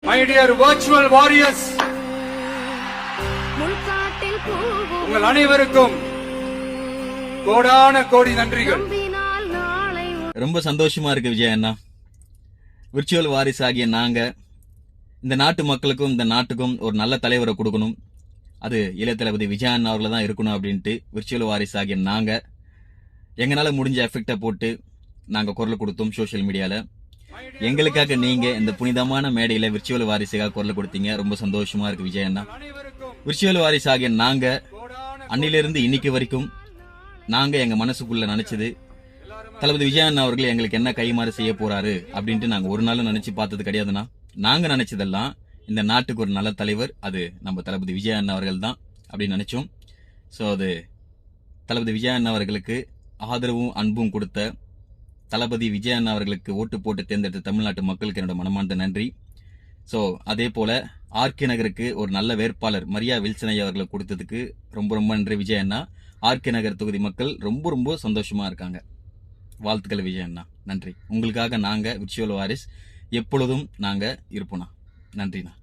My dear virtual warriors, உங்கள் அனைவருக்கும் கோடான கோடி நன்றிகள். ரொம்ப சந்தோஷமா இருக்கு விஜய் அண்ணா. விர்ச்சுவல் வாரிஸ் ஆகிய நாங்க இந்த நாட்டு மக்களுக்கும் இந்த நாட்டுக்கும் ஒரு நல்ல தலைவரை கொடுக்கணும், அது இளைய தளபதி விஜய் அண்ணா அவர்களை தான் இருக்கணும் அப்படின்ட்டு விர்ச்சுவல் வாரிஸ் ஆகிய நாங்க எங்களால முடிஞ்ச எஃபெக்டை போட்டு நாங்க குரல் கொடுத்தோம் சோசியல் மீடியால. எங்களுக்காக நீங்க இந்த புனிதமான மேடையில விர்ச்சுவல் வாரிசுக்காக குரல் கொடுத்தீங்க. ரொம்ப சந்தோஷமா இருக்கு விஜய் அண்ணா. விர்ச்சுவல் வாரிஸ் ஆகிய நாங்க அன்னிலிருந்து இன்னைக்கு வரைக்கும் நாங்க எங்க மனசுக்குள்ள நினைச்சது தளபதி விஜய் அண்ணா அவர்கள் எங்களுக்கு என்ன கைமாறு செய்ய போறாரு அப்படின்ட்டு நாங்க ஒரு நாளும் நினைச்சு பார்த்தது கிடையாதுன்னா. நாங்க நினைச்சதெல்லாம் இந்த நாட்டுக்கு ஒரு நல்ல தலைவர், அது நம்ம தளபதி விஜய் அண்ணா அவர்கள் தான் அப்படின்னு நினைச்சோம். ஸோ அது தளபதி விஜய் அண்ணா அவர்களுக்கு ஆதரவும் அன்பும் கொடுத்த தளபதி விஜய் அண்ணா அவர்களுக்கு ஓட்டு போட்டு தேர்ந்தெடுத்த தமிழ்நாட்டு மக்களுக்கு என்னோட மனமார்ந்த நன்றி. ஸோ அதே போல ஆர்கே நகருக்கு ஒரு நல்ல வேட்பாளர் மரியா வில்சன் ஐயா அவர்களை கொடுத்ததுக்கு ரொம்ப ரொம்ப நன்றி விஜய் அண்ணா. ஆர்கே நகர் தொகுதி மக்கள் ரொம்ப ரொம்ப சந்தோஷமா இருக்காங்க. வாழ்த்துக்கள் விஜய் அண்ணா, நன்றி. உங்களுக்காக நாங்க விர்ச்சுவல் வாரிஸ் எப்பொழுதும் நாங்க இருப்போம்ண்ணா. நன்றிண்ணா.